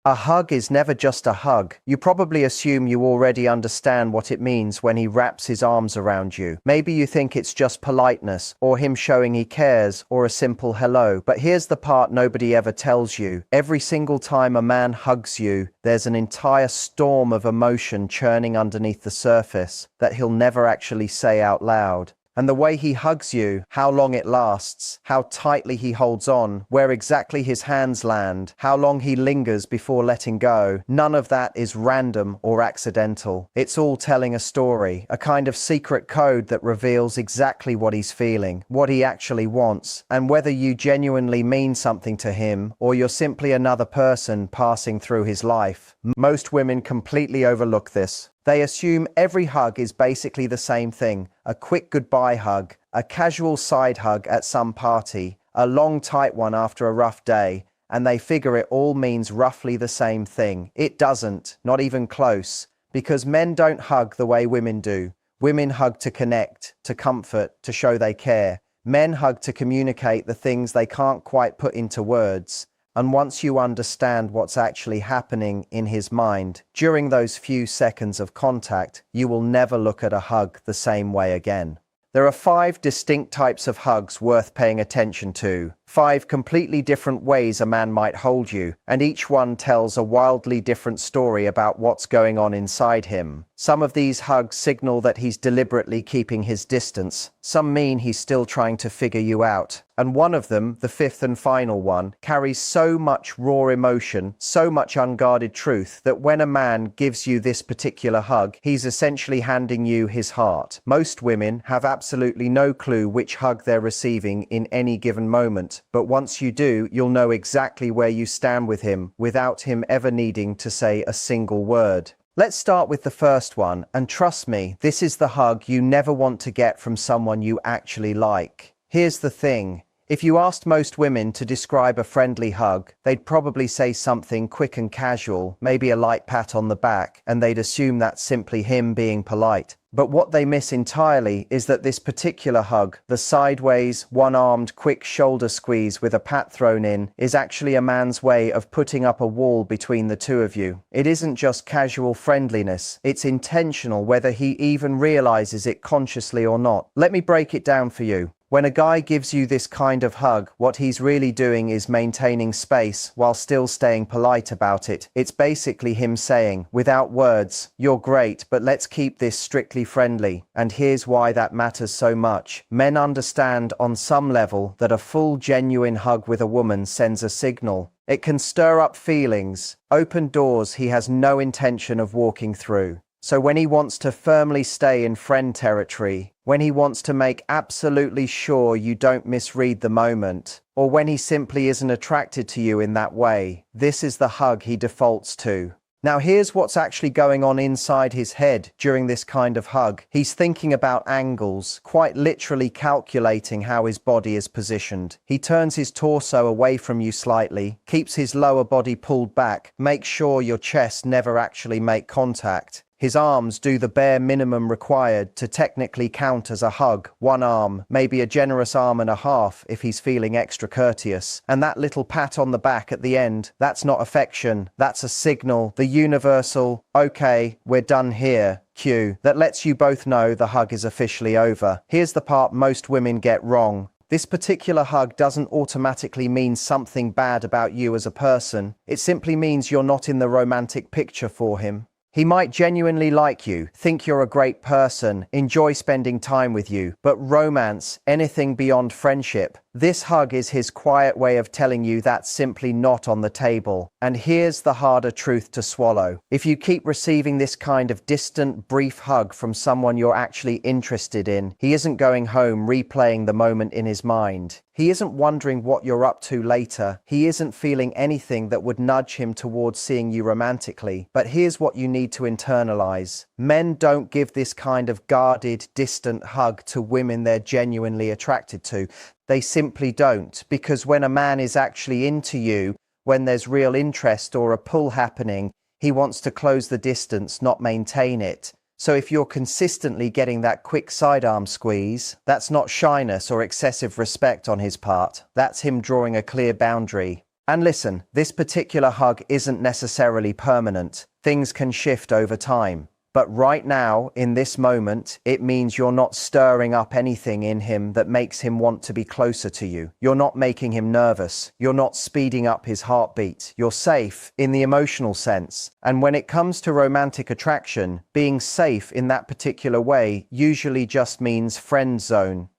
A hug is never just a hug. You probably assume you already understand what it means when he wraps his arms around you. Maybe you think it's just politeness, or him showing he cares, or a simple hello. But here's the part nobody ever tells you. Every single time a man hugs you, there's an entire storm of emotion churning underneath the surface that he'll never actually say out loud. And the way he hugs you, how long it lasts, how tightly he holds on, where exactly his hands land, how long he lingers before letting go, none of that is random or accidental. It's all telling a story, a kind of secret code that reveals exactly what he's feeling, what he actually wants, and whether you genuinely mean something to him or you're simply another person passing through his life. Most women completely overlook this. They assume every hug is basically the same thing: a quick goodbye hug, a casual side hug at some party, a long tight one after a rough day, and they figure it all means roughly the same thing. It doesn't, not even close, because men don't hug the way women do. Women hug to connect, to comfort, to show they care. Men hug to communicate the things they can't quite put into words. And once you understand what's actually happening in his mind during those few seconds of contact, you will never look at a hug the same way again. There are 5 distinct types of hugs worth paying attention to. 5 completely different ways a man might hold you, and each one tells a wildly different story about what's going on inside him. Some of these hugs signal that he's deliberately keeping his distance. Some mean he's still trying to figure you out. And one of them, the 5th and final one, carries so much raw emotion, so much unguarded truth, that when a man gives you this particular hug, he's essentially handing you his heart. Most women have absolutely no clue which hug they're receiving in any given moment. But once you do, you'll know exactly where you stand with him without him ever needing to say a single word. Let's start with the first one, and trust me, this is the hug you never want to get from someone you actually like. Here's the thing. If you asked most women to describe a friendly hug, they'd probably say something quick and casual, maybe a light pat on the back, and they'd assume that's simply him being polite. But what they miss entirely is that this particular hug, the sideways, one-armed, quick shoulder squeeze with a pat thrown in, is actually a man's way of putting up a wall between the two of you. It isn't just casual friendliness, it's intentional, whether he even realizes it consciously or not. Let me break it down for you. When a guy gives you this kind of hug, what he's really doing is maintaining space while still staying polite about it. It's basically him saying, without words, "You're great, but let's keep this strictly friendly." And here's why that matters so much. Men understand on some level that a full, genuine hug with a woman sends a signal. It can stir up feelings, open doors he has no intention of walking through. So when he wants to firmly stay in friend territory, when he wants to make absolutely sure you don't misread the moment, or when he simply isn't attracted to you in that way, this is the hug he defaults to. Now here's what's actually going on inside his head during this kind of hug. He's thinking about angles, quite literally calculating how his body is positioned. He turns his torso away from you slightly, keeps his lower body pulled back, makes sure your chest never actually make contact. His arms do the bare minimum required to technically count as a hug. One arm, maybe a generous arm and a half if he's feeling extra courteous. And that little pat on the back at the end, that's not affection, that's a signal, the universal, "Okay, we're done here" cue that lets you both know the hug is officially over. Here's the part most women get wrong. This particular hug doesn't automatically mean something bad about you as a person. It simply means you're not in the romantic picture for him. He might genuinely like you, think you're a great person, enjoy spending time with you, but romance, anything beyond friendship, this hug is his quiet way of telling you that's simply not on the table. And here's the harder truth to swallow. If you keep receiving this kind of distant, brief hug from someone you're actually interested in, he isn't going home replaying the moment in his mind. He isn't wondering what you're up to later. He isn't feeling anything that would nudge him towards seeing you romantically. But here's what you need to internalize. Men don't give this kind of guarded, distant hug to women they're genuinely attracted to. They simply don't, because when a man is actually into you, when there's real interest or a pull happening, he wants to close the distance, not maintain it. So if you're consistently getting that quick sidearm squeeze, that's not shyness or excessive respect on his part. That's him drawing a clear boundary. And listen, this particular hug isn't necessarily permanent. Things can shift over time. But right now, in this moment, it means you're not stirring up anything in him that makes him want to be closer to you. You're not making him nervous. You're not speeding up his heartbeat. You're safe in the emotional sense. And when it comes to romantic attraction, being safe in that particular way usually just means friend zone.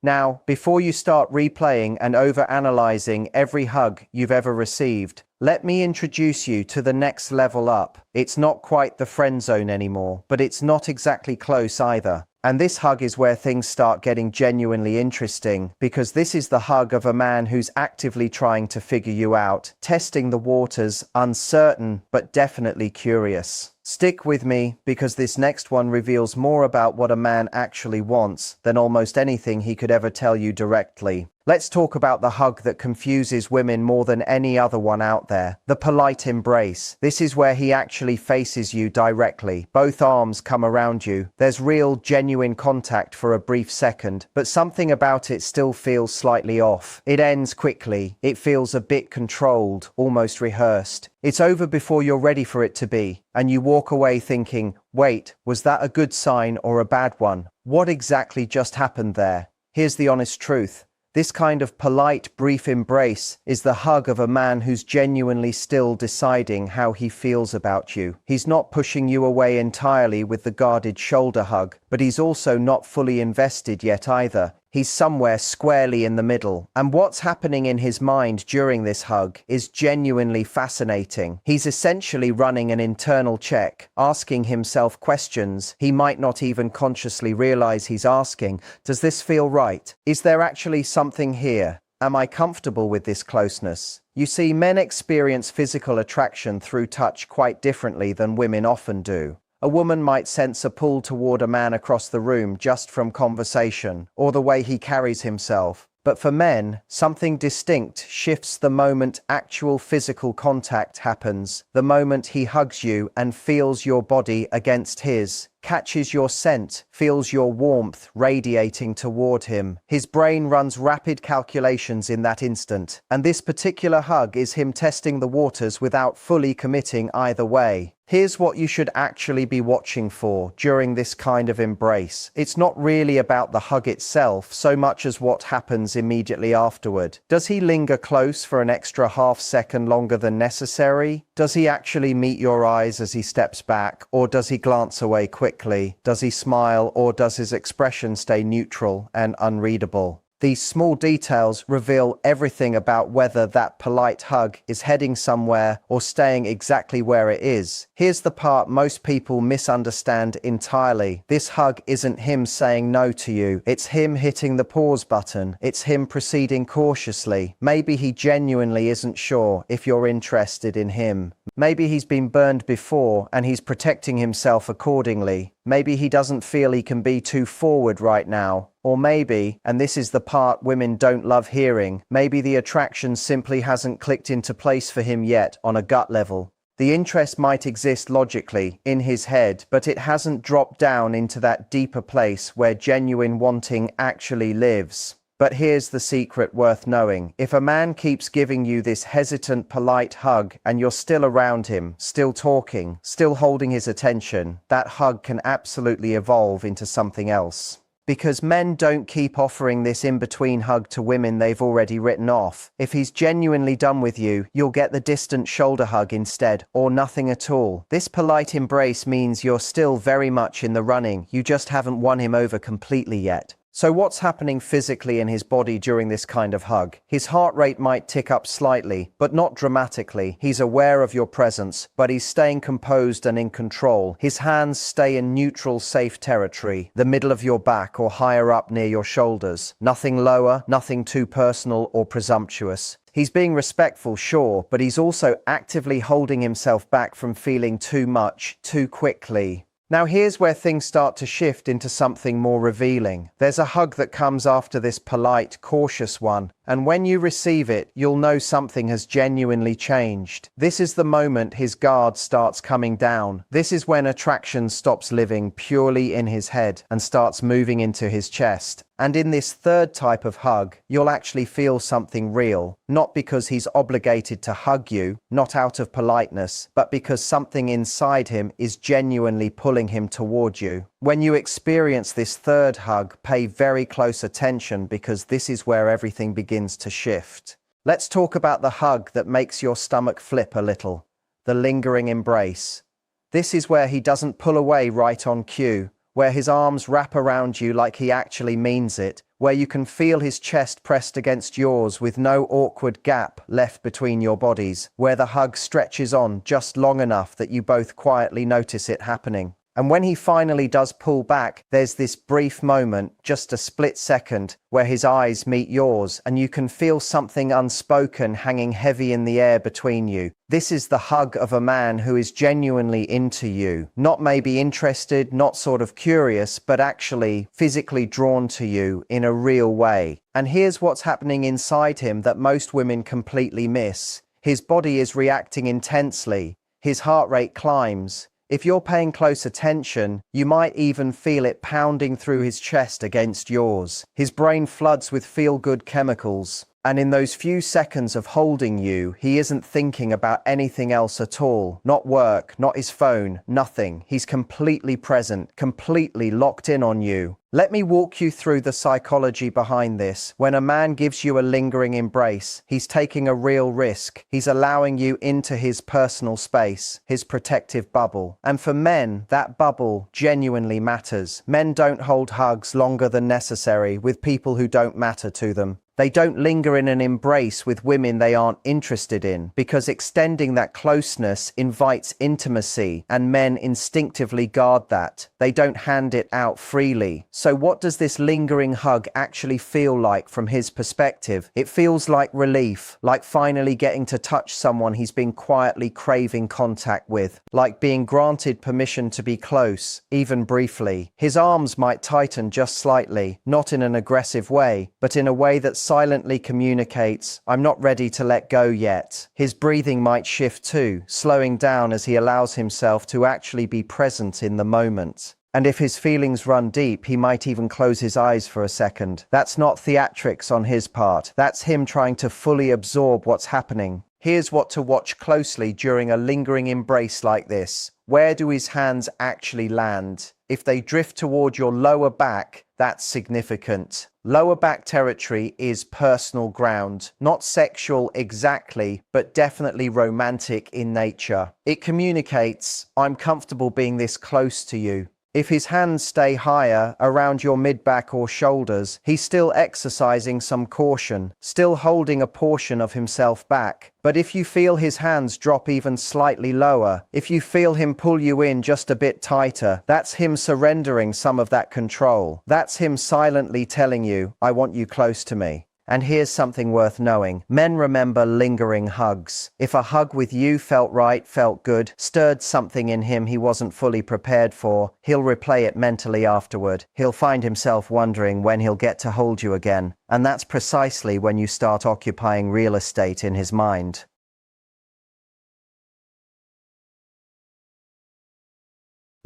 Now, before you start replaying and overanalyzing every hug you've ever received, let me introduce you to the next level up. It's not quite the friend zone anymore, but it's not exactly close either. And this hug is where things start getting genuinely interesting, because this is the hug of a man who's actively trying to figure you out, testing the waters, uncertain, but definitely curious. Stick with me, because this next one reveals more about what a man actually wants than almost anything he could ever tell you directly. Let's talk about the hug that confuses women more than any other one out there. The polite embrace. This is where he actually faces you directly. Both arms come around you. There's real, genuine contact for a brief second, but something about it still feels slightly off. It ends quickly. It feels a bit controlled, almost rehearsed. It's over before you're ready for it to be, and you walk away thinking, wait, was that a good sign or a bad one? What exactly just happened there? Here's the honest truth. This kind of polite, brief embrace is the hug of a man who's genuinely still deciding how he feels about you. He's not pushing you away entirely with the guarded shoulder hug, but he's also not fully invested yet either. He's somewhere squarely in the middle. And what's happening in his mind during this hug is genuinely fascinating. He's essentially running an internal check, asking himself questions he might not even consciously realize he's asking. Does this feel right? Is there actually something here? Am I comfortable with this closeness? You see, men experience physical attraction through touch quite differently than women often do. A woman might sense a pull toward a man across the room just from conversation or the way he carries himself. But for men, something distinct shifts the moment actual physical contact happens, the moment he hugs you and feels your body against his, catches your scent, feels your warmth radiating toward him. His brain runs rapid calculations in that instant, and this particular hug is him testing the waters without fully committing either way. Here's what you should actually be watching for during this kind of embrace. It's not really about the hug itself so much as what happens immediately afterward. Does he linger close for an extra half second longer than necessary? Does he actually meet your eyes as he steps back, or does he glance away quickly? Does he smile, or does his expression stay neutral and unreadable? These small details reveal everything about whether that polite hug is heading somewhere or staying exactly where it is. Here's the part most people misunderstand entirely. This hug isn't him saying no to you. It's him hitting the pause button. It's him proceeding cautiously. Maybe he genuinely isn't sure if you're interested in him. Maybe he's been burned before and he's protecting himself accordingly. Maybe he doesn't feel he can be too forward right now. Or maybe, and this is the part women don't love hearing, maybe the attraction simply hasn't clicked into place for him yet on a gut level. The interest might exist logically, in his head, but it hasn't dropped down into that deeper place where genuine wanting actually lives. But here's the secret worth knowing. If a man keeps giving you this hesitant, polite hug and you're still around him, still talking, still holding his attention, that hug can absolutely evolve into something else. Because men don't keep offering this in-between hug to women they've already written off. If he's genuinely done with you, you'll get the distant shoulder hug instead, or nothing at all. This polite embrace means you're still very much in the running. You just haven't won him over completely yet. So what's happening physically in his body during this kind of hug? His heart rate might tick up slightly, but not dramatically. He's aware of your presence, but he's staying composed and in control. His hands stay in neutral, safe territory, the middle of your back or higher up near your shoulders. Nothing lower, nothing too personal or presumptuous. He's being respectful, sure, but he's also actively holding himself back from feeling too much, too quickly. Now here's where things start to shift into something more revealing. There's a hug that comes after this polite, cautious one. And when you receive it, you'll know something has genuinely changed. This is the moment his guard starts coming down. This is when attraction stops living purely in his head and starts moving into his chest. And in this third type of hug, you'll actually feel something real, not because he's obligated to hug you, not out of politeness, but because something inside him is genuinely pulling him toward you. When you experience this third hug, pay very close attention because this is where everything begins to shift. Let's talk about the hug that makes your stomach flip a little, the lingering embrace. This is where he doesn't pull away right on cue, where his arms wrap around you like he actually means it, where you can feel his chest pressed against yours with no awkward gap left between your bodies, where the hug stretches on just long enough that you both quietly notice it happening. And when he finally does pull back, there's this brief moment, just a split second, where his eyes meet yours and you can feel something unspoken hanging heavy in the air between you. This is the hug of a man who is genuinely into you, not maybe interested, not sort of curious, but actually physically drawn to you in a real way. And here's what's happening inside him that most women completely miss. His body is reacting intensely. His heart rate climbs. If you're paying close attention, you might even feel it pounding through his chest against yours. His brain floods with feel-good chemicals. And in those few seconds of holding you, he isn't thinking about anything else at all. Not work, not his phone, nothing. He's completely present, completely locked in on you. Let me walk you through the psychology behind this. When a man gives you a lingering embrace, he's taking a real risk. He's allowing you into his personal space, his protective bubble. And for men, that bubble genuinely matters. Men don't hold hugs longer than necessary with people who don't matter to them. They don't linger in an embrace with women they aren't interested in, because extending that closeness invites intimacy, and men instinctively guard that. They don't hand it out freely. So what does this lingering hug actually feel like from his perspective? It feels like relief, like finally getting to touch someone he's been quietly craving contact with, like being granted permission to be close, even briefly. His arms might tighten just slightly, not in an aggressive way, but in a way that silently communicates, "I'm not ready to let go yet." His breathing might shift too, slowing down as he allows himself to actually be present in the moment. And if his feelings run deep, he might even close his eyes for a second. That's not theatrics on his part. That's him trying to fully absorb what's happening. Here's what to watch closely during a lingering embrace like this. Where do his hands actually land? If they drift toward your lower back, that's significant. Lower back territory is personal ground, not sexual exactly, but definitely romantic in nature. It communicates, "I'm comfortable being this close to you." If his hands stay higher, around your mid-back or shoulders, he's still exercising some caution, still holding a portion of himself back. But if you feel his hands drop even slightly lower, if you feel him pull you in just a bit tighter, that's him surrendering some of that control. That's him silently telling you, "I want you close to me." And here's something worth knowing. Men remember lingering hugs. If a hug with you felt right, felt good, stirred something in him he wasn't fully prepared for, he'll replay it mentally afterward. He'll find himself wondering when he'll get to hold you again. And that's precisely when you start occupying real estate in his mind.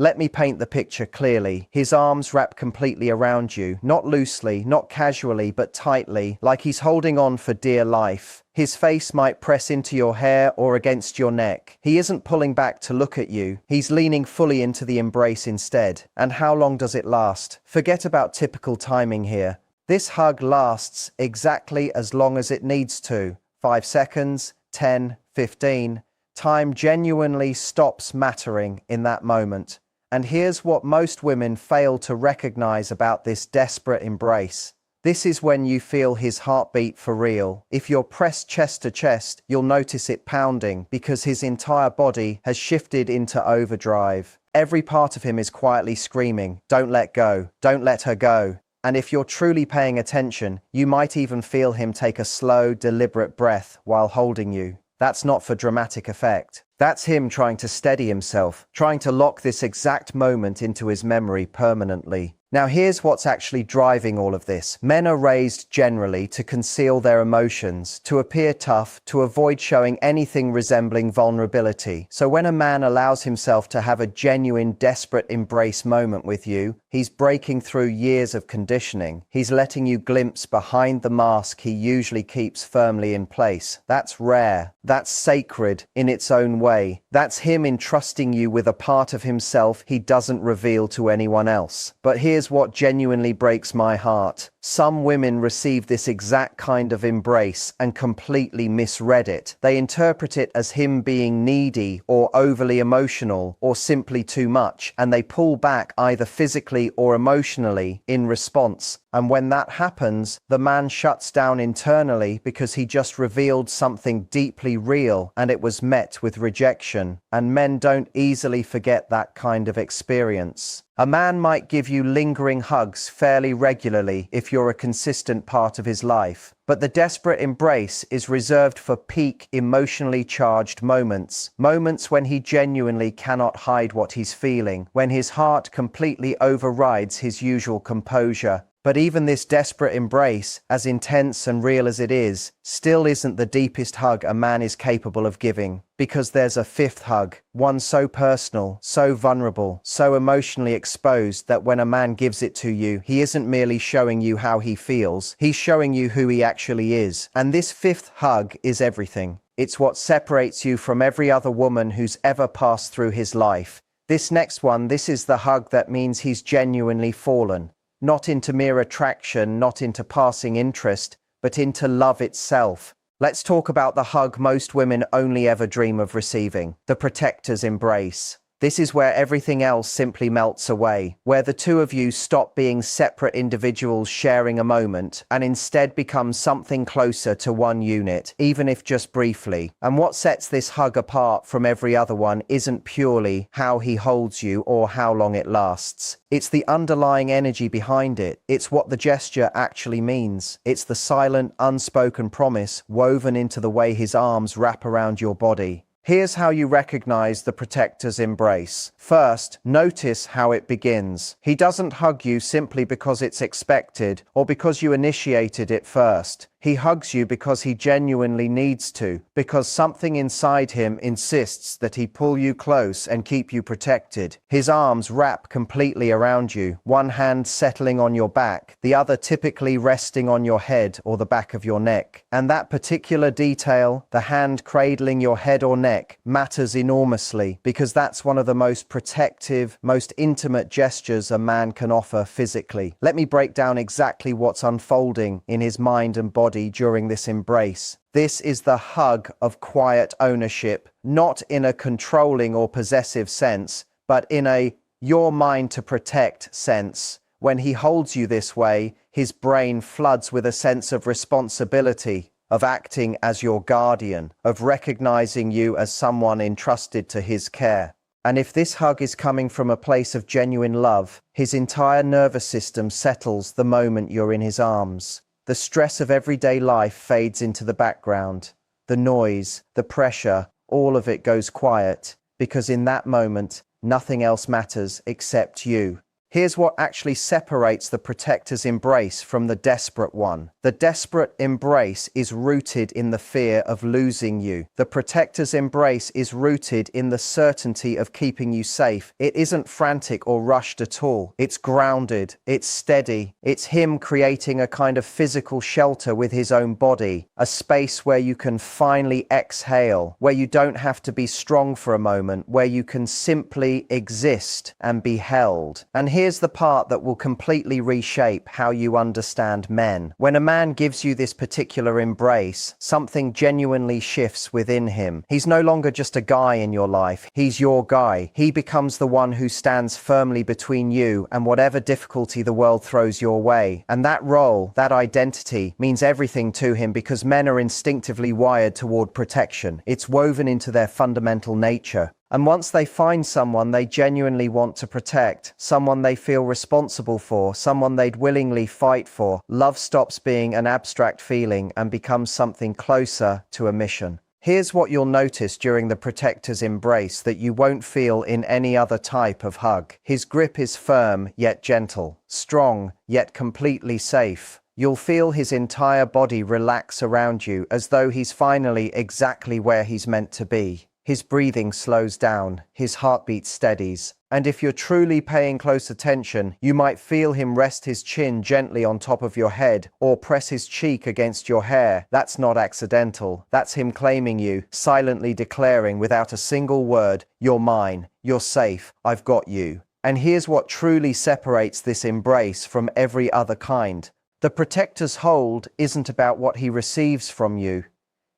Let me paint the picture clearly. His arms wrap completely around you, not loosely, not casually, but tightly, like he's holding on for dear life. His face might press into your hair or against your neck. He isn't pulling back to look at you. He's leaning fully into the embrace instead. And how long does it last? Forget about typical timing here. This hug lasts exactly as long as it needs to. 5 seconds, 10, 15. Time genuinely stops mattering in that moment. And here's what most women fail to recognize about this desperate embrace. This is when you feel his heartbeat for real. If you're pressed chest to chest, you'll notice it pounding because his entire body has shifted into overdrive. Every part of him is quietly screaming, "Don't let go, don't let her go." And if you're truly paying attention, you might even feel him take a slow, deliberate breath while holding you. That's not for dramatic effect. That's him trying to steady himself, trying to lock this exact moment into his memory permanently. Now, here's what's actually driving all of this. Men are raised generally to conceal their emotions, to appear tough, to avoid showing anything resembling vulnerability. So when a man allows himself to have a genuine, desperate embrace moment with you, he's breaking through years of conditioning. He's letting you glimpse behind the mask he usually keeps firmly in place. That's rare. That's sacred in its own way. That's him entrusting you with a part of himself he doesn't reveal to anyone else. But here's what genuinely breaks my heart. Some women receive this exact kind of embrace and completely misread it. They interpret it as him being needy or overly emotional or simply too much, and they pull back either physically or emotionally in response. And when that happens, the man shuts down internally because he just revealed something deeply real and it was met with rejection. And men don't easily forget that kind of experience. A man might give you lingering hugs fairly regularly if you're a consistent part of his life, but the desperate embrace is reserved for peak emotionally charged moments, moments when he genuinely cannot hide what he's feeling, when his heart completely overrides his usual composure. But even this desperate embrace, as intense and real as it is, still isn't the deepest hug a man is capable of giving. Because there's a fifth hug, one so personal, so vulnerable, so emotionally exposed that when a man gives it to you, he isn't merely showing you how he feels, he's showing you who he actually is. And this fifth hug is everything. It's what separates you from every other woman who's ever passed through his life. This next one, this is the hug that means he's genuinely fallen. Not into mere attraction, not into passing interest, but into love itself. Let's talk about the hug most women only ever dream of receiving, the protector's embrace. This is where everything else simply melts away, where the two of you stop being separate individuals sharing a moment and instead become something closer to one unit, even if just briefly. And what sets this hug apart from every other one isn't purely how he holds you or how long it lasts. It's the underlying energy behind it. It's what the gesture actually means. It's the silent, unspoken promise woven into the way his arms wrap around your body. Here's how you recognize the protector's embrace. First, notice how it begins. He doesn't hug you simply because it's expected or because you initiated it first. He hugs you because he genuinely needs to, because something inside him insists that he pull you close and keep you protected. His arms wrap completely around you, one hand settling on your back, the other typically resting on your head or the back of your neck. And that particular detail, the hand cradling your head or neck, matters enormously because that's one of the most protective, most intimate gestures a man can offer physically. Let me break down exactly what's unfolding in his mind and body during this embrace. This is the hug of quiet ownership, not in a controlling or possessive sense, but in a "you're mine to protect" sense. When he holds you this way, his brain floods with a sense of responsibility, of acting as your guardian, of recognizing you as someone entrusted to his care. And if this hug is coming from a place of genuine love, his entire nervous system settles the moment you're in his arms. The stress of everyday life fades into the background. The noise, the pressure, all of it goes quiet, because in that moment, nothing else matters except you. Here's what actually separates the protector's embrace from the desperate one. The desperate embrace is rooted in the fear of losing you. The protector's embrace is rooted in the certainty of keeping you safe. It isn't frantic or rushed at all. It's grounded. It's steady. It's him creating a kind of physical shelter with his own body, a space where you can finally exhale, where you don't have to be strong for a moment, where you can simply exist and be held. And here's the part that will completely reshape how you understand men. When a man gives you this particular embrace, something genuinely shifts within him. He's no longer just a guy in your life. He's your guy. He becomes the one who stands firmly between you and whatever difficulty the world throws your way. And that role, that identity, means everything to him because men are instinctively wired toward protection. It's woven into their fundamental nature. And once they find someone they genuinely want to protect, someone they feel responsible for, someone they'd willingly fight for, love stops being an abstract feeling and becomes something closer to a mission. Here's what you'll notice during the protector's embrace that you won't feel in any other type of hug. His grip is firm yet gentle, strong yet completely safe. You'll feel his entire body relax around you as though he's finally exactly where he's meant to be. His breathing slows down, his heartbeat steadies, and if you're truly paying close attention, you might feel him rest his chin gently on top of your head or press his cheek against your hair. That's not accidental. That's him claiming you, silently declaring without a single word, "You're mine, you're safe, I've got you." And here's what truly separates this embrace from every other kind. The protector's hold isn't about what he receives from you.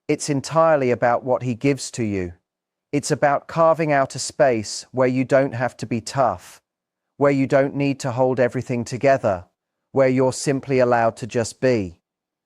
It's entirely about what he gives to you. It's about carving out a space where you don't have to be tough, where you don't need to hold everything together, where you're simply allowed to just be.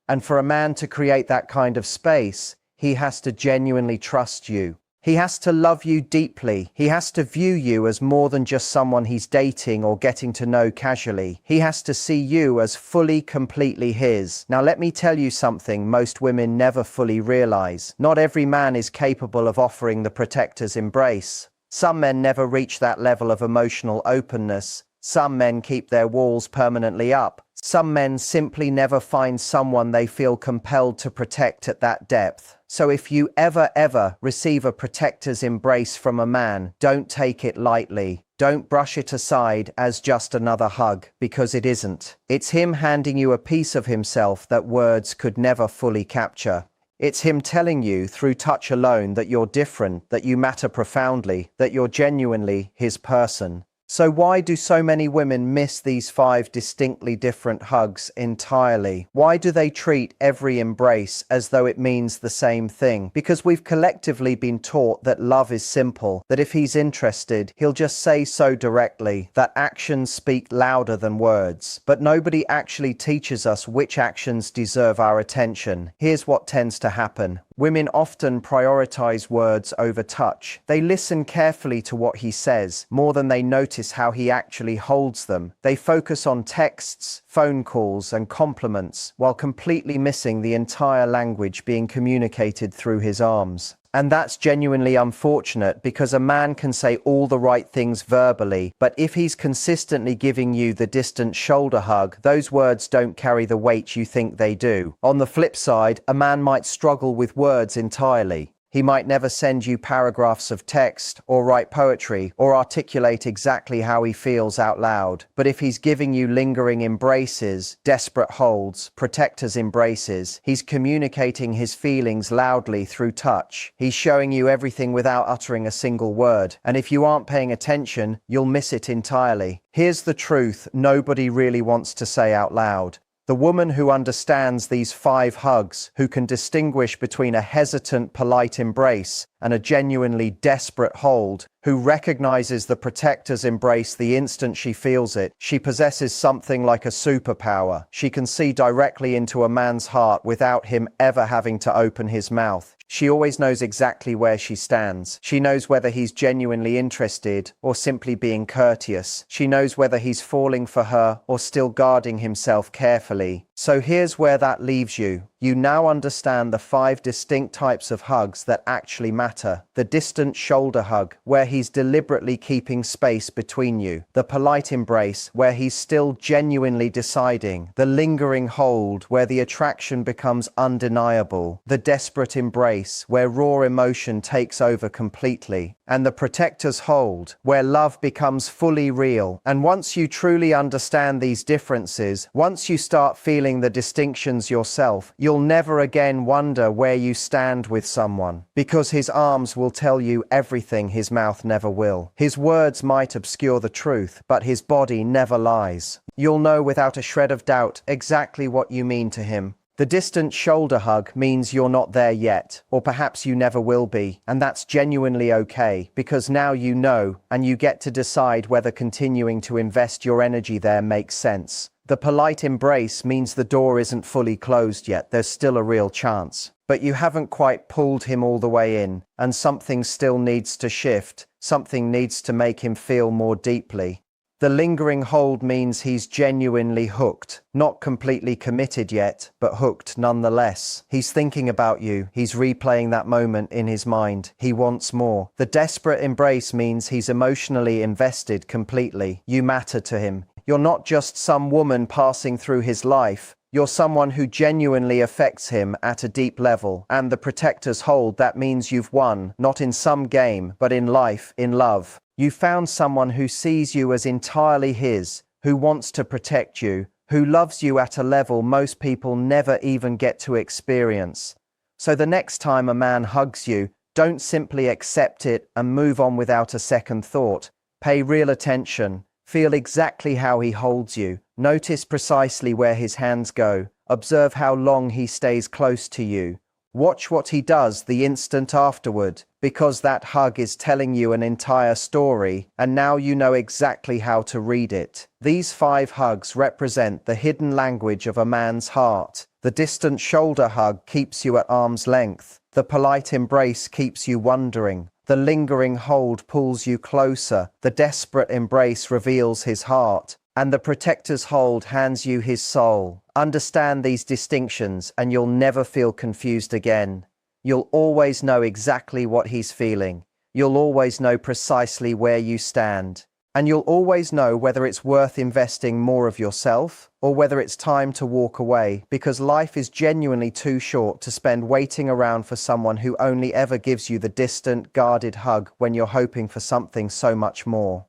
And for a man to create that kind of space, he has to genuinely trust you. He has to love you deeply. He has to view you as more than just someone he's dating or getting to know casually. He has to see you as fully, completely his. Now let me tell you something most women never fully realize. Not every man is capable of offering the protector's embrace. Some men never reach that level of emotional openness. Some men keep their walls permanently up. Some men simply never find someone they feel compelled to protect at that depth. So if you ever receive a protector's embrace from a man, don't take it lightly. Don't brush it aside as just another hug, because it isn't. It's him handing you a piece of himself that words could never fully capture. It's him telling you through touch alone that you're different, that you matter profoundly, that you're genuinely his person. So why do so many women miss these 5 distinctly different hugs entirely? Why do they treat every embrace as though it means the same thing? Because we've collectively been taught that love is simple, that if he's interested, he'll just say so directly, that actions speak louder than words. But nobody actually teaches us which actions deserve our attention. Here's what tends to happen. Women often prioritize words over touch. They listen carefully to what he says, more than they notice how he actually holds them. They focus on texts, phone calls, and compliments, while completely missing the entire language being communicated through his arms. And that's genuinely unfortunate, because a man can say all the right things verbally, but if he's consistently giving you the distant shoulder hug, those words don't carry the weight you think they do. On the flip side, a man might struggle with words entirely. He might never send you paragraphs of text, or write poetry, or articulate exactly how he feels out loud. But if he's giving you lingering embraces, desperate holds, protector's embraces, he's communicating his feelings loudly through touch. He's showing you everything without uttering a single word. And if you aren't paying attention, you'll miss it entirely. Here's the truth nobody really wants to say out loud. The woman who understands these 5 hugs, who can distinguish between a hesitant, polite embrace and a genuinely desperate hold, who recognizes the protector's embrace the instant she feels it, she possesses something like a superpower. She can see directly into a man's heart without him ever having to open his mouth. She always knows exactly where she stands. She knows whether he's genuinely interested or simply being courteous. She knows whether he's falling for her or still guarding himself carefully. So here's where that leaves you. You now understand the 5 distinct types of hugs that actually matter. The distant shoulder hug, where he's deliberately keeping space between you. The polite embrace, where he's still genuinely deciding. The lingering hold, where the attraction becomes undeniable. The desperate embrace, where raw emotion takes over completely. And the protector's hold, where love becomes fully real. And once you truly understand these differences, once you start feeling the distinctions yourself, you'll never again wonder where you stand with someone, because his arms will tell you everything his mouth never will. His words might obscure the truth, but his body never lies. You'll know without a shred of doubt exactly what you mean to him. The distant shoulder hug means you're not there yet, or perhaps you never will be, and that's genuinely okay, because now you know, and you get to decide whether continuing to invest your energy there makes sense. The polite embrace means the door isn't fully closed yet, there's still a real chance. But you haven't quite pulled him all the way in, and something still needs to shift, something needs to make him feel more deeply. The lingering hold means he's genuinely hooked, not completely committed yet, but hooked nonetheless. He's thinking about you, he's replaying that moment in his mind, he wants more. The desperate embrace means he's emotionally invested completely. You matter to him. You're not just some woman passing through his life. You're someone who genuinely affects him at a deep level. And the protector's hold, that means you've won, not in some game, but in life, in love. You found someone who sees you as entirely his, who wants to protect you, who loves you at a level most people never even get to experience. So the next time a man hugs you, don't simply accept it and move on without a second thought. Pay real attention. Feel exactly how he holds you. Notice precisely where his hands go. Observe how long he stays close to you. Watch what he does the instant afterward, because that hug is telling you an entire story, and now you know exactly how to read it. These 5 hugs represent the hidden language of a man's heart. The distant shoulder hug keeps you at arm's length. The polite embrace keeps you wondering. The lingering hold pulls you closer. The desperate embrace reveals his heart. And the protector's hold hands you his soul. Understand these distinctions and you'll never feel confused again. You'll always know exactly what he's feeling. You'll always know precisely where you stand. And you'll always know whether it's worth investing more of yourself or whether it's time to walk away, because life is genuinely too short to spend waiting around for someone who only ever gives you the distant, guarded hug when you're hoping for something so much more.